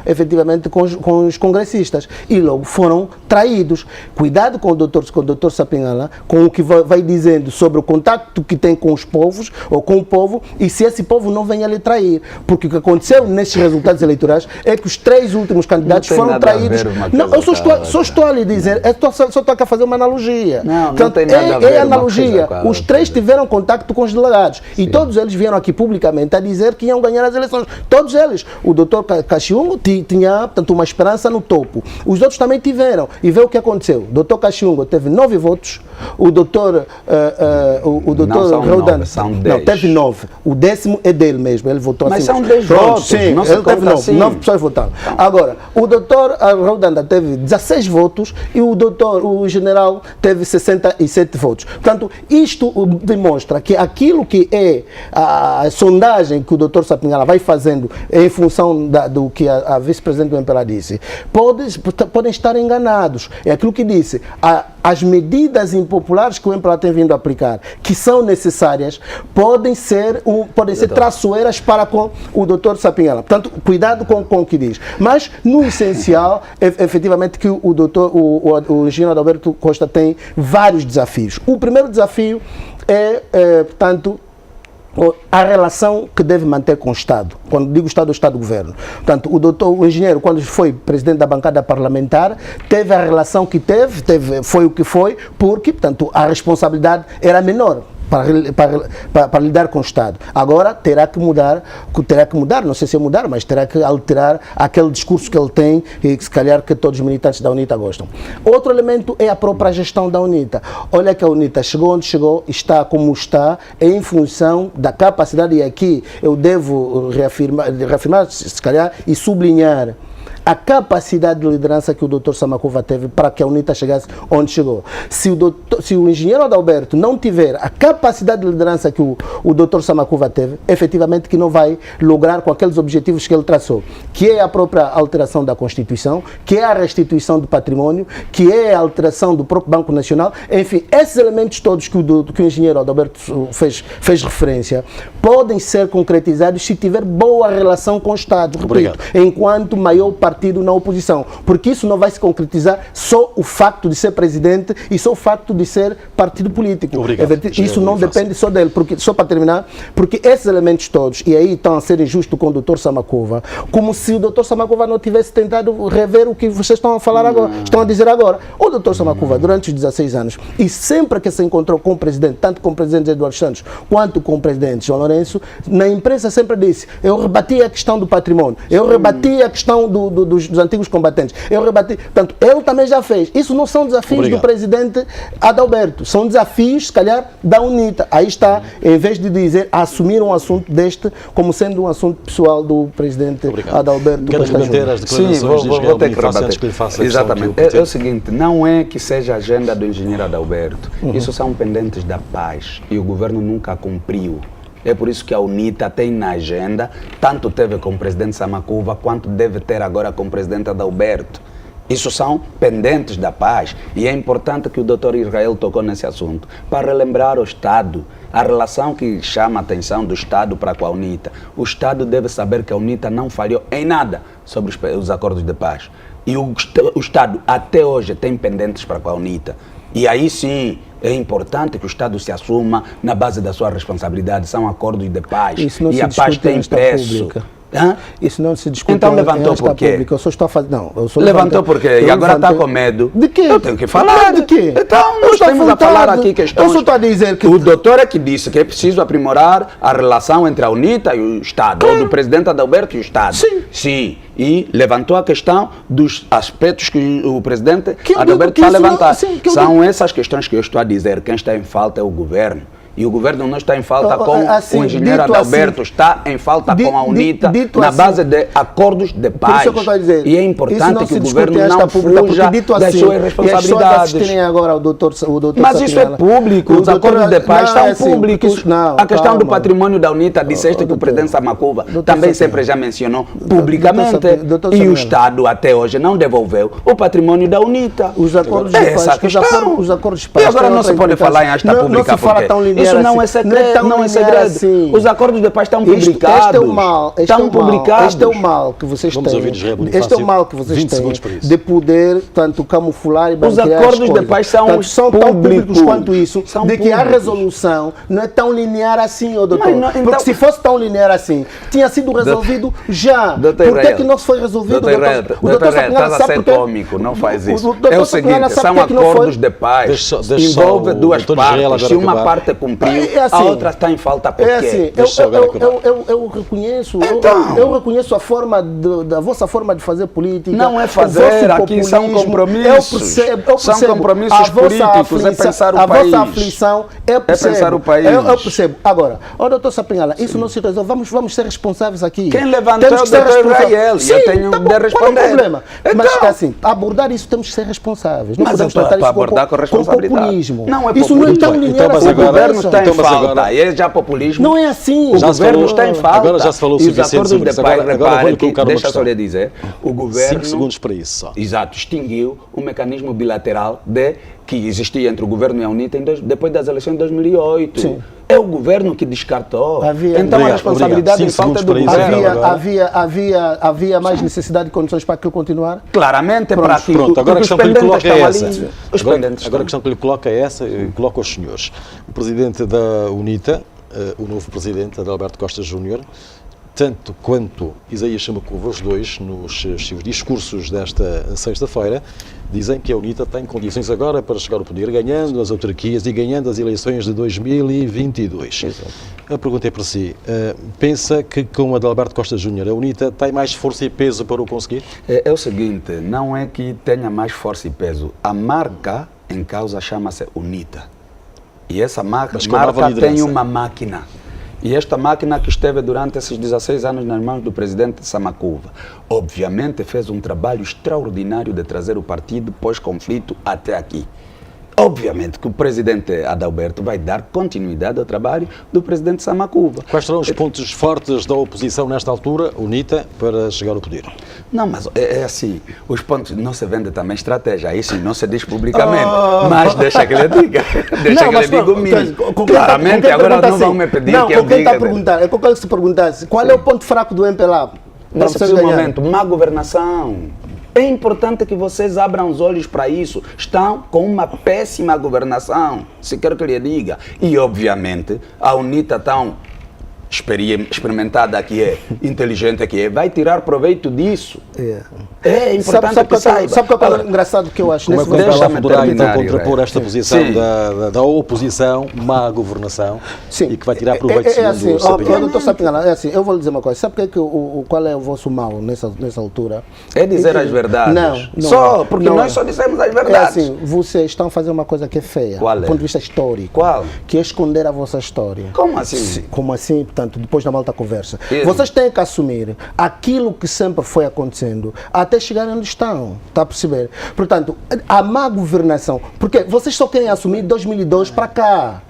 efetivamente com os congressistas e logo foram traídos. Cuidado com o Dr. Sapinhala, com o que vai dizendo sobre o contacto que tem com os povos ou com o povo e se esse povo não vem a lhe trair, porque o que aconteceu nesses resultados eleitorais é que os 3 últimos candidatos foram traídos. Não, eu só estou a lhe dizer, só estou a fazer uma analogia. Não tem nada a ver analogia. Os 3 tiveram contacto com os delegados e todos eles vieram aqui publicamente a dizer que iam ganhar as eleições. Todos eles. O Dr. Kachungo tinha, portanto, uma esperança no topo. Os outros também tiveram. E vê o que aconteceu. O Dr. Kachungo teve 9 votos. O Dr. Rodan não, teve 9. O 10º é dele mesmo. Ele votou mas assim. Mas são 10 votos. Sim, não ele teve 9. Assim. 9 pessoas votaram. Então. Agora, o Dr. Rodanda teve 16 votos e o general teve 67 votos. Portanto, isto demonstra que aquilo que é a sondagem que o Dr. Sapinhala vai fazendo em função do que a vice-presidente do MPLA disse, podem estar enganados. É aquilo que disse. As medidas impopulares que o MPLA tem vindo a aplicar, que são necessárias, podem ser traiçoeiras para com o Dr. Sapinhala. Portanto, cuidado com o que diz. Mas, no essencial, efetivamente, que o engenheiro Adalberto Costa tem vários desafios. O primeiro desafio portanto, a relação que deve manter com o Estado. Quando digo Estado, o Estado-Governo. Portanto, o engenheiro, quando foi presidente da bancada parlamentar, teve a relação que teve, foi o que foi, porque, portanto, a responsabilidade era menor. para lidar com o Estado. Agora terá que mudar, não sei se é mudar, mas terá que alterar aquele discurso que ele tem e que se calhar que todos os militantes da UNITA gostam. Outro elemento é a própria gestão da UNITA. Olha que a UNITA chegou onde chegou, está como está, em função da capacidade, e aqui eu devo reafirmar se calhar, e sublinhar a capacidade de liderança que o Dr. Samakuva teve para que a UNITA chegasse onde chegou. Se o engenheiro Adalberto não tiver a capacidade de liderança que o Dr. Samakuva teve, efetivamente que não vai lograr com aqueles objetivos que ele traçou, que é a própria alteração da Constituição, que é a restituição do património, que é a alteração do próprio Banco Nacional, enfim, esses elementos todos que o engenheiro Adalberto fez referência, podem ser concretizados se tiver boa relação com o Estado, repito, enquanto maior partido na oposição, porque isso não vai se concretizar só o facto de ser presidente e só o facto de ser partido político. Isso não depende só dele, porque, só para terminar, porque esses elementos todos, e aí estão a ser injustos com o Dr. Samakuva, como se o Dr. Samakuva não tivesse tentado rever o que vocês estão a falar agora, estão a dizer agora. O Dr. Samakuva, durante os 16 anos, e sempre que se encontrou com o presidente, tanto com o presidente Eduardo Santos, quanto com o presidente João Lourenço, na imprensa sempre disse, eu rebati a questão do património, eu rebati a questão dos antigos combatentes. Eu rebati. Portanto, ele também já fez. Isso não são desafios do presidente Adalberto, são desafios, se calhar, da UNITA. Aí está, em vez de dizer, assumir um assunto deste como sendo um assunto pessoal do presidente Adalberto. Quero rebater as declarações vou ter que rebater. Antes que lhe faça a Exatamente. É o seguinte, não é que seja a agenda do engenheiro Adalberto. Isso são pendentes da paz e o governo nunca cumpriu. É por isso que a UNITA tem na agenda, tanto teve com o presidente Samakuva, quanto deve ter agora com o presidente Adalberto. Isso são pendentes da paz. E é importante que o Dr. Israel tocou nesse assunto, para relembrar o Estado, a relação que chama a atenção do Estado para com a UNITA. O Estado deve saber que a UNITA não falhou em nada sobre os acordos de paz. E o Estado até hoje tem pendentes para com a UNITA. E aí sim, é importante que o Estado se assuma na base da sua responsabilidade. São acordos de paz. E a paz tem preço. Isso não se discute. Então levantou por quê? Pública. Eu só estou a fazer. Não, eu só levantou por quê? E agora está com medo. De quê? Eu tenho que falar. De quê? Então, nós temos a falar aqui questões. Eu só estou a dizer que. O doutor é que disse que é preciso aprimorar a relação entre a UNITA e o Estado, ou do presidente Adalberto e o Estado. Sim. E levantou a questão dos aspectos que o presidente Adalberto está a levantar. São essas questões que eu estou a dizer. Quem está em falta é o governo. E o governo não está em falta com o engenheiro Adalberto, está em falta com a UNITA na base de acordos de paz. E é importante que o governo não fuja das suas responsabilidades. Agora o doutor Mas isso é público, os acordos de paz são públicos. A questão do património da UNITA, disseste que o presidente Samakuva também sempre já mencionou publicamente. E o Estado até hoje não devolveu o patrimônio da UNITA. Os acordos de paz. Os acordos de paz. E agora não se pode falar em asta pública porque isso não é segredo, não é segredo. Assim. Os acordos de paz estão publicados. Este é o mal. Estão publicados. Este é o mal que vocês têm. Este é o mal que vocês têm de poder tanto camuflar e os acordos de paz são tão públicos quanto isso, de que a resolução não é tão linear assim, doutor. Porque se fosse tão linear assim, tinha sido resolvido já. Por que que não foi resolvido? Doutor, estás a ser cômico, não faz isso. É o seguinte, são acordos de paz, envolve duas partes. Se uma parte cumpriu, a outra está em falta por quê? Eu reconheço a forma da vossa forma de fazer política. Não é fazer, aqui são compromissos. Eu percebo. São compromissos políticos, é pensar o país. A vossa aflição, eu percebo. É pensar o país. Eu percebo. Agora, doutor Sapinhala, isso não se resolve. Vamos ser responsáveis aqui. Quem levantou é o doutor Israel. Eu tenho de responder. Qual é o problema? Mas assim, abordar isso temos que ser responsáveis. Não podemos tratar isso com populismo. Não é populismo. Isso não é tão linear assim. O governo está em falta. E é já populismo. Não é assim. O governo está em falta. Agora já se falou o suficiente sobre isso. Agora vou-lhe colocar uma deixa questão. só lhe dizer. O governo... 5 segundos para isso só. Exato. Extinguiu o mecanismo bilateral que existia entre o governo e a UNITA depois das eleições de 2008. Sim. É o governo que descartou. Então a responsabilidade em falta é do governo. Havia mais necessidade de condições para aquilo continuar? Claramente, para aquilo. Pronto, agora a questão que lhe coloca é essa. Agora a questão que lhe coloca é essa, e coloco aos senhores. O presidente da UNITA, o novo presidente, Adalberto Costa Júnior, tanto quanto Isaías Samacuva, os dois, nos seus discursos desta sexta-feira, dizem que a UNITA tem condições agora para chegar ao poder, ganhando as autarquias e ganhando as eleições de 2022. Exato. A pergunta é para si, pensa que com Adalberto Costa Júnior a UNITA tem mais força e peso para o conseguir? É o seguinte, não é que tenha mais força e peso, a marca em causa chama-se UNITA. E essa marca tem uma máquina. E esta máquina que esteve durante esses 16 anos nas mãos do presidente Samacuva, obviamente fez um trabalho extraordinário de trazer o partido pós-conflito até aqui. Obviamente que o presidente Adalberto vai dar continuidade ao trabalho do presidente Samacuva. Quais serão os pontos fortes da oposição nesta altura, UNITA, para chegar ao poder? Não, mas é assim, os pontos não se vende também estratégia, isso não se diz publicamente, mas deixa que ele diga, deixa que ele diga o mínimo. Claramente, agora não vão me pedir que eu diga. É que eu quero que se perguntasse, qual é o ponto fraco do MPLA? Nesse preciso momento, má governação. É importante que vocês abram os olhos para isso. Estão com uma péssima governação, se quer que lhe diga. E, obviamente, a UNITA tão experimentada que é, inteligente que é, vai tirar proveito disso. É importante que saiba. Sabe o que é engraçado que eu acho? Como é que o MPLA poderá então contrapor esta posição da oposição, má governação, e que vai tirar proveito assim, eu vou lhe dizer uma coisa. Sabe qual é o vosso mal nessa altura? É dizer as verdades. Não. Porque nós só dizemos as verdades. É assim, vocês estão a fazer uma coisa que é feia. Qual é? Do ponto de vista histórico. Qual? Que é esconder a vossa história. Como assim? Como assim? Portanto, depois da malta conversa. Vocês têm que assumir aquilo que sempre foi acontecendo até chegarem onde estão. Está a perceber? Portanto, a má governação. Porque vocês só querem assumir 2002 para cá.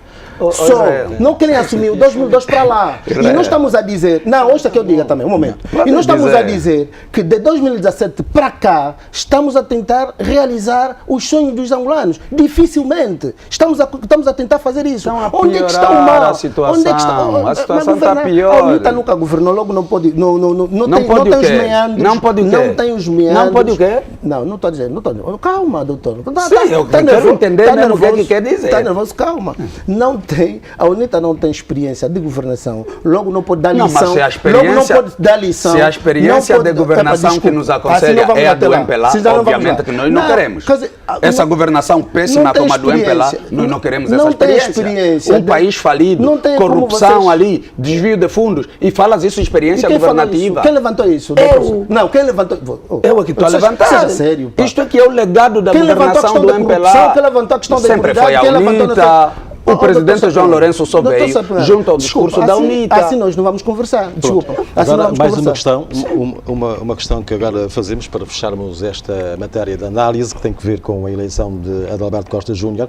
Não querem assumir o 2002 para lá. E nós estamos a dizer, hoje é que eu diga também, um momento. E nós estamos a dizer que de 2017 para cá estamos a tentar realizar os sonhos dos angolanos. Dificilmente. Estamos a tentar fazer isso. Onde é que está o mal? A situação está pior. A UNITA nunca governou, logo não pode. Não tem os meandros. Não pode o quê? Não tem os meandros. Não pode o quê? Não estou dizendo. Calma, doutor. Sim, eu quero entender mesmo o que quer dizer. Está nervoso, calma. A UNITA não tem experiência de governação, logo não pode dar lição. Mas se a experiência de governação que nos aconselha é a do MPLA, obviamente que nós não queremos. Essa governação péssima como a do MPLA, nós não queremos essa experiência. Um país falido, corrupção ali, desvio de fundos, e falas isso experiência governativa. Quem levantou isso? Quem levantou? Eu aqui estou a levantar. Seja sério, pá. Isto aqui é o legado da governação do MPLA. Quem levantou a questão da sempre foi a UNITA. O presidente João Lourenço Sobeio, junto ao discurso da UNITA. Assim nós não vamos conversar. Desculpa. Agora, mais uma questão, uma questão que agora fazemos para fecharmos esta matéria de análise, que tem que ver com a eleição de Adalberto Costa Júnior.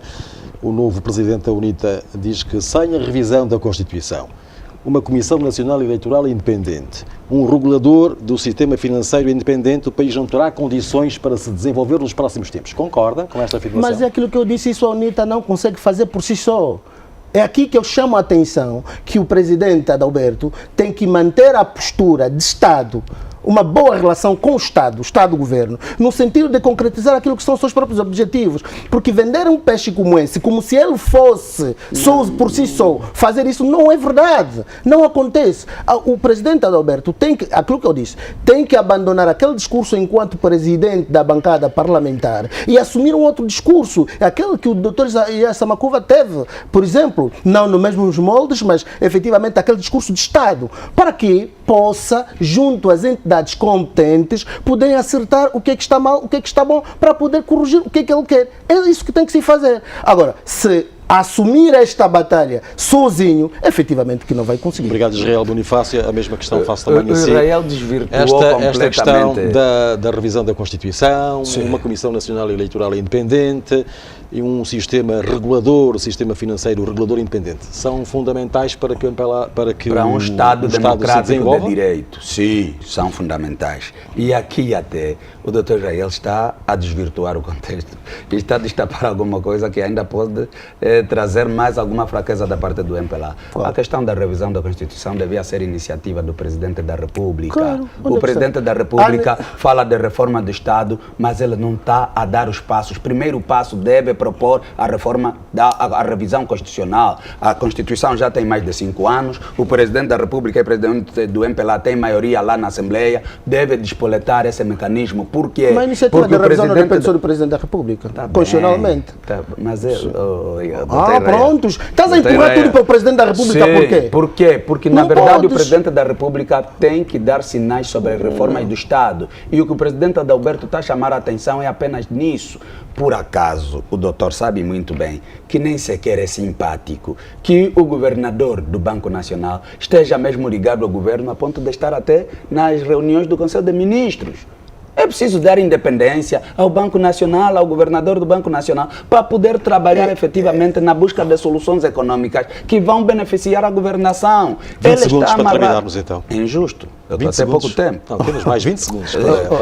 O novo presidente da UNITA diz que, sem a revisão da Constituição, uma Comissão Nacional Eleitoral independente, um regulador do sistema financeiro independente, o país não terá condições para se desenvolver nos próximos tempos. Concorda com esta afirmação? Mas é aquilo que eu disse, isso a UNITA não consegue fazer por si só. É aqui que eu chamo a atenção que o presidente Adalberto tem que manter a postura de Estado, uma boa relação com o Estado-Governo, no sentido de concretizar aquilo que são os seus próprios objetivos. Porque vender um peixe como esse, como se ele fosse só por si só, fazer isso não é verdade. Não acontece. O presidente Adalberto tem que, aquilo que eu disse, tem que abandonar aquele discurso enquanto presidente da bancada parlamentar e assumir um outro discurso, aquele que o Dr. Isaías Samacuva teve, por exemplo, não nos mesmos moldes, mas efetivamente aquele discurso de Estado, para que possa, junto às entidades competentes, poderem acertar o que é que está mal, o que é que está bom, para poder corrigir o que é que ele quer. É isso que tem que se fazer. Agora, se assumir esta batalha sozinho, efetivamente que não vai conseguir. Obrigado, Israel Bonifácio. A mesma questão faço também a si. Israel desvirtuou esta questão da revisão da Constituição, uma Comissão Nacional Eleitoral independente e um sistema regulador, sistema financeiro regulador independente, são fundamentais para que um Estado democrático de direito. Sim, são fundamentais. E aqui até o Dr. Israel está a desvirtuar o contexto. Está a destapar alguma coisa que ainda pode trazer mais alguma fraqueza da parte do MPLA. Claro. A questão da revisão da Constituição devia ser iniciativa do Presidente da República. Claro. O Presidente da República fala de reforma do Estado, mas ele não está a dar os passos. Primeiro passo deve propor a reforma, a revisão constitucional. A Constituição já tem mais de 5 anos, o Presidente da República e presidente do MPLA tem maioria lá na Assembleia, deve despoletar esse mecanismo. Por quê? Mas a iniciativa da revisão não depende só do Presidente da República, constitucionalmente. Mas prontos. Estás a empurrar tudo para o Presidente da República, por quê? Por quê? Porque, na verdade, o Presidente da República tem que dar sinais sobre as reformas do Estado. E o que o Presidente Adalberto está a chamar a atenção é apenas nisso. Por acaso, o doutor sabe muito bem que nem sequer é simpático que o governador do Banco Nacional esteja mesmo ligado ao governo a ponto de estar até nas reuniões do Conselho de Ministros. É preciso dar independência ao Banco Nacional, ao governador do Banco Nacional, para poder trabalhar efetivamente na busca de soluções econômicas que vão beneficiar a governação. 20 segundos para terminarmos, então. É injusto. Eu estou até pouco tempo. Não, temos mais 20 segundos.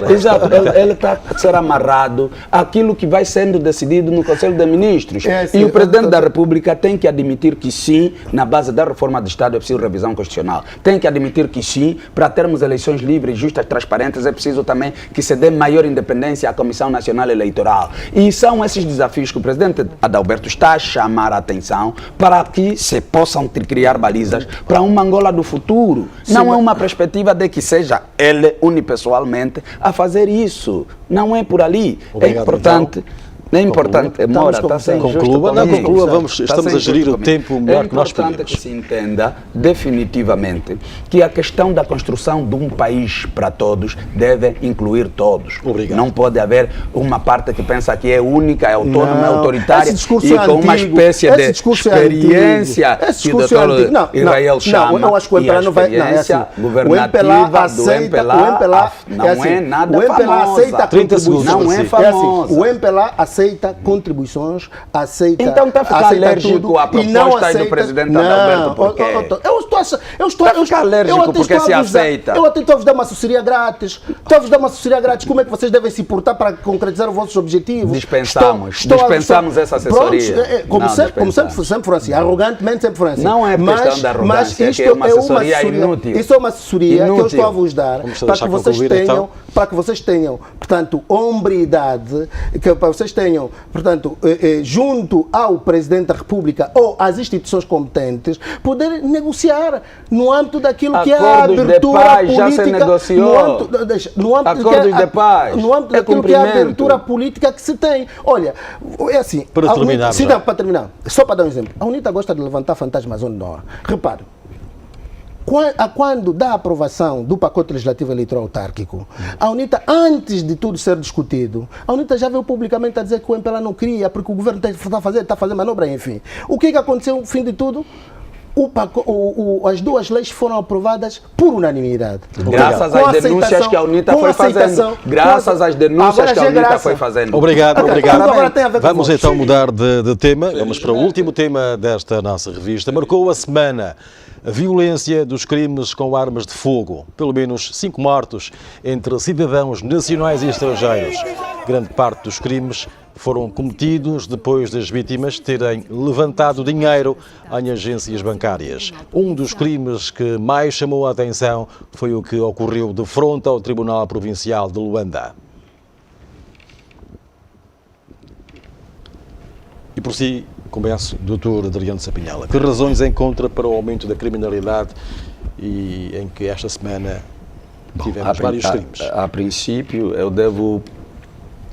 Exato. Ele está a ser amarrado àquilo que vai sendo decidido no Conselho de Ministros. E o Presidente da República tem que admitir que sim, na base da reforma do Estado é preciso revisão constitucional. Tem que admitir que sim, para termos eleições livres, justas, transparentes, é preciso também que se dê maior independência à Comissão Nacional Eleitoral. E são esses desafios que o Presidente Adalberto está a chamar a atenção para que se possam criar balizas para uma Angola do futuro. Sim, não é uma perspectiva de que seja ele, unipessoalmente, a fazer isso. Não é por ali. Obrigado, é importante... Então. É importante, Mora, está sendo conclua, não conclua, estamos a gerir o tempo melhor que nós podemos. É importante que se entenda definitivamente que a questão da construção de um país para todos deve incluir todos. Obrigado. Não pode haver uma parte que pensa que é única, é autônoma, é autoritária e com uma espécie de experiência que o doutor Israel chama e a experiência governativa do MPLA não é nada famosa. 30 segundos. Não é famosa. O MPLA aceita contribuições, aceita. Então está a ficar alérgico à proposta do Presidente Adalberto, por quê? Eu estou a ficar alérgico porque se aceita. Eu até estou a vos dar uma assessoria grátis. Como é que vocês devem se portar para concretizar os vossos objetivos? Dispensamos essa assessoria. Como sempre foram assim, arrogantemente sempre foram assim. Não é questão de arrogância, mas é uma assessoria inútil. Isso é uma assessoria que eu estou a vos dar para que vocês tenham, portanto, hombridade, para vocês tenham, portanto, junto ao Presidente da República ou às instituições competentes, poder negociar no âmbito daquilo que é a abertura política. Já se negociou. No âmbito daquilo que é a abertura política que se tem. Olha, é assim. Para terminar. Para terminar. Só para dar um exemplo. A UNITA gosta de levantar fantasmas onde não há. Repare. Quando da aprovação do pacote legislativo eleitoral autárquico, a UNITA, antes de tudo ser discutido, a UNITA já veio publicamente a dizer que o MPLA não queria, porque o governo está fazendo manobra, enfim. O que aconteceu no fim de tudo? As duas leis foram aprovadas por unanimidade. Graças às denúncias que a UNITA foi fazendo. Graças às denúncias que a UNITA foi fazendo. Obrigado. Vamos então mudar de tema. Vamos para o último tema desta nossa revista. Marcou a semana a violência dos crimes com armas de fogo. Pelo menos 5 mortos entre cidadãos nacionais e estrangeiros. Grande parte dos crimes foram cometidos depois das vítimas terem levantado dinheiro em agências bancárias. Um dos crimes que mais chamou a atenção foi o que ocorreu de frente ao Tribunal Provincial de Luanda. E por si, começo, Dr. Adriano Sapinhala. Que razões encontra para o aumento da criminalidade e em que esta semana tivemos vários crimes? A princípio, eu devo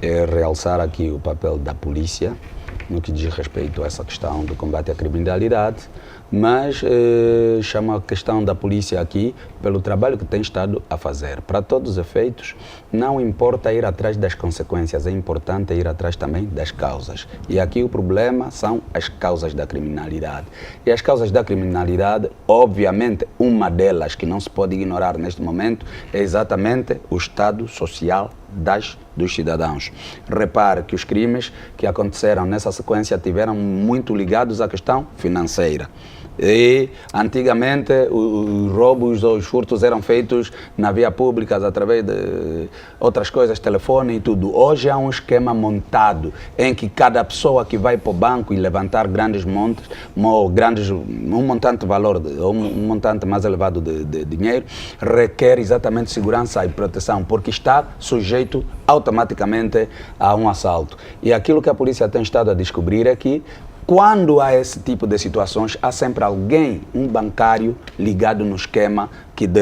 realçar aqui o papel da polícia no que diz respeito a essa questão do combate à criminalidade, mas chamo a questão da polícia aqui pelo trabalho que tem estado a fazer. Para todos os efeitos, não importa ir atrás das consequências, é importante ir atrás também das causas. E aqui o problema são as causas da criminalidade. E as causas da criminalidade, obviamente, uma delas que não se pode ignorar neste momento é exatamente o estado social dos cidadãos. Repare que os crimes que aconteceram nessa sequência tiveram muito ligados à questão financeira. E antigamente os roubos ou os furtos eram feitos na via pública através de outras coisas, telefone e tudo. Hoje há um esquema montado em que cada pessoa que vai para o banco e levantar grandes montes, um montante de valor, um montante mais elevado de dinheiro, requer exatamente segurança e proteção, porque está sujeito automaticamente a um assalto. E aquilo que a polícia tem estado a descobrir é que quando há esse tipo de situações, há sempre alguém, um bancário ligado no esquema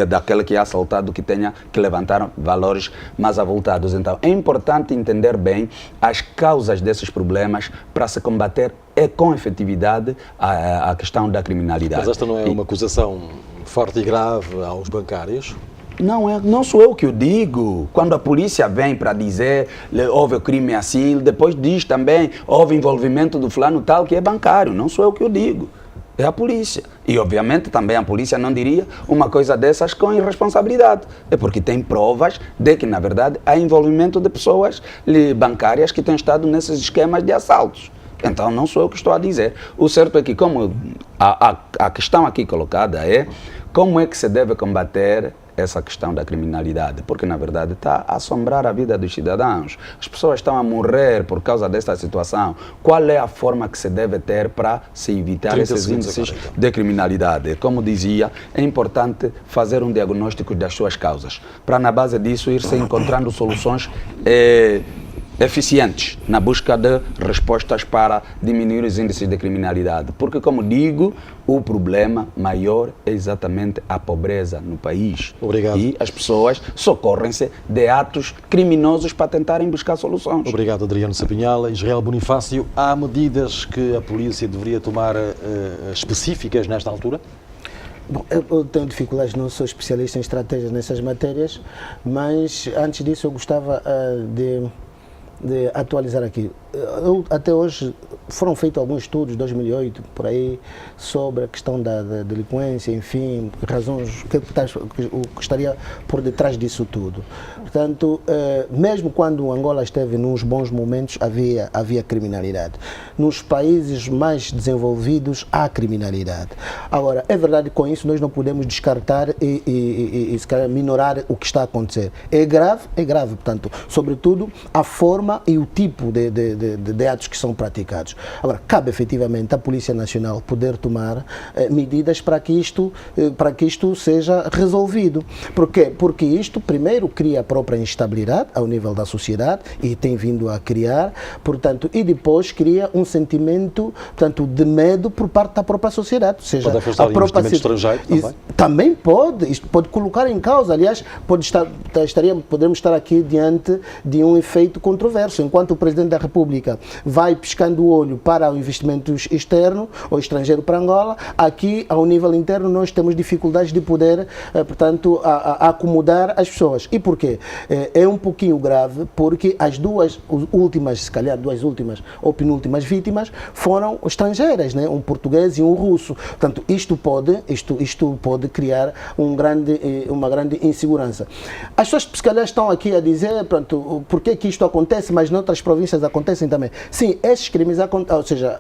daquele que é assaltado, que tenha que levantar valores mais avultados. Então, é importante entender bem as causas desses problemas para se combater com efetividade a questão da criminalidade. Mas esta não é uma acusação forte e grave aos bancários? Não sou eu que o digo. Quando a polícia vem para dizer houve o crime assim, depois diz também houve envolvimento do fulano tal que é bancário. Não sou eu que o digo. É a polícia. E obviamente também a polícia não diria uma coisa dessas com irresponsabilidade. É porque tem provas de que na verdade há envolvimento de pessoas bancárias que têm estado nesses esquemas de assaltos. Então não sou eu que estou a dizer. O certo é que como a questão aqui colocada é como é que se deve combater essa questão da criminalidade, porque na verdade está a assombrar a vida dos cidadãos. As pessoas estão a morrer por causa desta situação. Qual é a forma que se deve ter para se evitar esses índices de criminalidade? Como dizia, é importante fazer um diagnóstico das suas causas, para na base disso ir-se encontrando soluções eficientes na busca de respostas para diminuir os índices de criminalidade. Porque, como digo, o problema maior é exatamente a pobreza no país. Obrigado. E as pessoas socorrem-se de atos criminosos para tentarem buscar soluções. Obrigado, Adriano Sapinhala. Israel Bonifácio, há medidas que a polícia deveria tomar específicas nesta altura? Bom, eu tenho dificuldades, não sou especialista em estratégias nessas matérias, mas antes disso eu gostava de atualizar aqui. Até hoje foram feitos alguns estudos, 2008, por aí, sobre a questão da delinquência, enfim, razões, o que estaria por detrás disso tudo. Portanto, mesmo quando Angola esteve nos bons momentos, havia criminalidade. Nos países mais desenvolvidos, há criminalidade. Agora, é verdade que com isso nós não podemos descartar e se calhar, minorar o que está a acontecer. É grave, portanto, sobretudo a forma e o tipo de atos que são praticados. Agora, cabe efetivamente à Polícia Nacional poder tomar medidas para que isto seja resolvido. Por quê? Porque isto, primeiro, cria a própria instabilidade ao nível da sociedade e tem vindo a criar, portanto, e depois cria um sentimento, portanto, de medo por parte da própria sociedade. Ou seja, pode afastar o investimento estrangeiro também? Também pode, isto pode colocar em causa, aliás, podemos estar aqui diante de um efeito controverso. Enquanto o Presidente da República vai piscando o olho para o investimento externo ou estrangeiro para Angola, aqui, ao nível interno, nós temos dificuldades de poder, portanto, acomodar as pessoas. E porquê? É um pouquinho grave, porque as duas últimas ou penúltimas vítimas foram estrangeiras, né? Um português e um russo. Portanto, isto pode criar uma grande insegurança. As pessoas, se calhar, estão aqui a dizer, portanto, por que isto acontece, mas noutras províncias acontecem também. Sim, esses crimes acontecem, ou seja,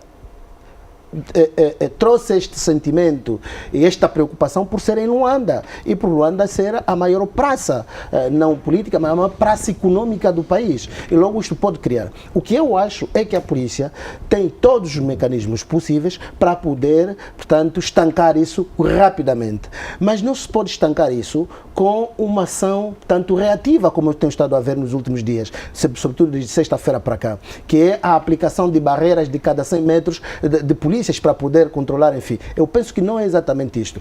trouxe este sentimento e esta preocupação por ser em Luanda e por Luanda ser a maior praça, não política, mas a maior praça econômica do país. E logo isto pode criar. O que eu acho é que a polícia tem todos os mecanismos possíveis para poder, portanto, estancar isso rapidamente. Mas não se pode estancar isso com uma ação tanto reativa, como eu tenho estado a ver nos últimos dias, sobretudo de sexta-feira para cá, que é a aplicação de barreiras de cada 100 metros de polícias para poder controlar, enfim. Eu penso que não é exatamente isto.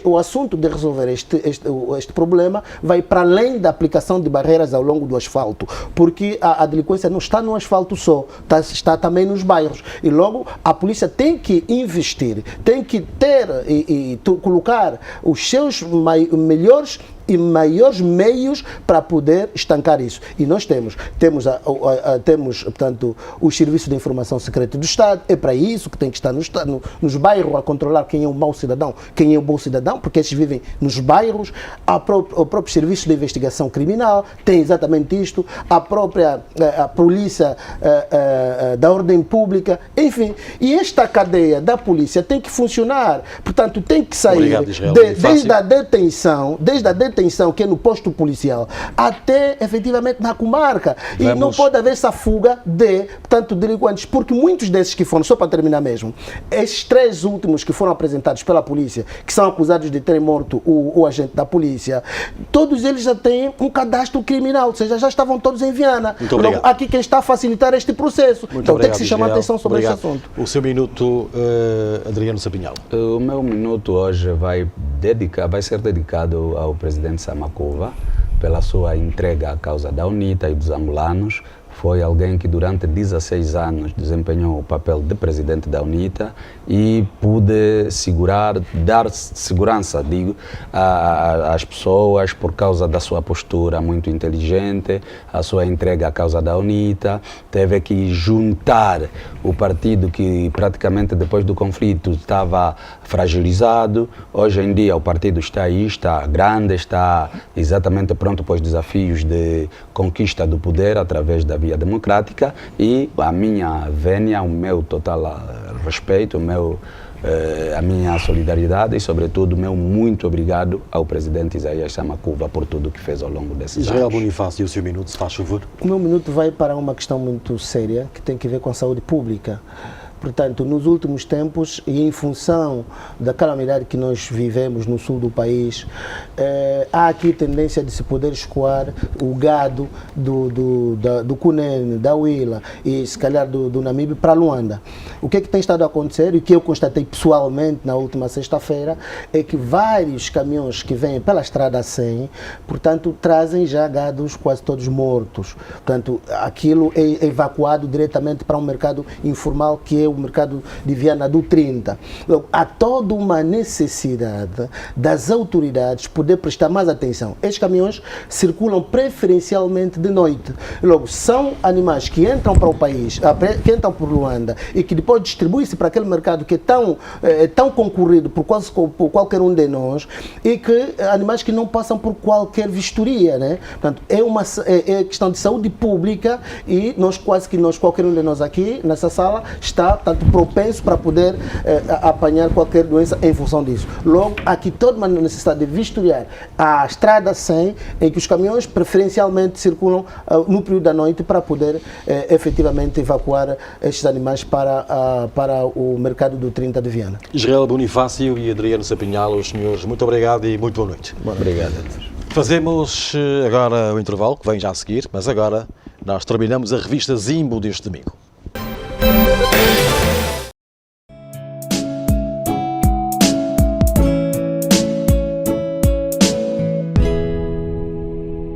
O assunto de resolver este problema vai para além da aplicação de barreiras ao longo do asfalto, porque a delinquência não está no asfalto só, está também nos bairros. E logo a polícia tem que investir, tem que ter e colocar os seus melhores e maiores meios para poder estancar isso. E nós temos, portanto, o Serviço de Informação Secreta do Estado, é para isso que tem que estar nos bairros a controlar quem é o mau cidadão, quem é o bom cidadão, porque esses vivem nos bairros, o próprio Serviço de Investigação Criminal tem exatamente isto, a própria a Polícia da Ordem Pública, enfim, e esta cadeia da polícia tem que funcionar, portanto tem que sair desde a detenção que é no posto policial até efetivamente na comarca. E não pode haver essa fuga de delinquentes, porque muitos desses que foram, só para terminar mesmo, esses 3 últimos que foram apresentados pela polícia, que são acusados de terem morto o agente da polícia, todos eles já têm um cadastro criminal, ou seja, já estavam todos em Viana. Logo, aqui quem está a facilitar este processo. Então tem que se chamar a atenção sobre este assunto. O seu minuto, Adriano Sapinhal. O meu minuto hoje vai ser dedicado ao presidente Samakuva pela sua entrega à causa da UNITA e dos angolanos. Foi alguém que durante 16 anos desempenhou o papel de presidente da UNITA e pude dar segurança, às pessoas por causa da sua postura muito inteligente, a sua entrega à causa da UNITA. Teve que juntar o partido que praticamente depois do conflito estava fragilizado. Hoje em dia o partido está aí, está grande, está exatamente pronto para os desafios de conquista do poder através da via democrática, e a minha vénia, o meu total respeito, a minha solidariedade e, sobretudo, o meu muito obrigado ao presidente Isaías Samakuva por tudo que fez ao longo desses anos. Israel Bonifácio, o seu minuto, se faz favor. O meu minuto vai para uma questão muito séria que tem que ver com a saúde pública. Portanto, nos últimos tempos, e em função da calamidade que nós vivemos no sul do país, há aqui tendência de se poder escoar o gado do Cunene, da Huila e se calhar do Namibe para Luanda. O que é que tem estado a acontecer e o que eu constatei pessoalmente na última sexta-feira é que vários caminhões que vêm pela estrada 100, portanto, trazem já gados quase todos mortos. Portanto, aquilo é evacuado diretamente para um mercado informal que é o mercado de Viana do 30. Há toda uma necessidade das autoridades poder prestar mais atenção. Estes caminhões circulam preferencialmente de noite. Logo, são animais que entram para o país, que entram por Luanda e que depois distribuem-se para aquele mercado que é tão concorrido por qualquer um de nós, e que animais que não passam por qualquer vistoria, né? Portanto, é questão de saúde pública, e qualquer um de nós aqui nessa sala está tanto propenso para poder apanhar qualquer doença em função disso. Logo, há aqui toda uma necessidade de vistoriar a estrada 100, em que os caminhões preferencialmente circulam no período da noite para poder efetivamente evacuar estes animais para o mercado do 30 de Viana. Israel Bonifácio e Adriano Sapinhal, os senhores, muito obrigado e muito boa noite. Obrigado a todos. Fazemos agora o intervalo, que vem já a seguir, mas agora nós terminamos a revista Zimbo deste domingo.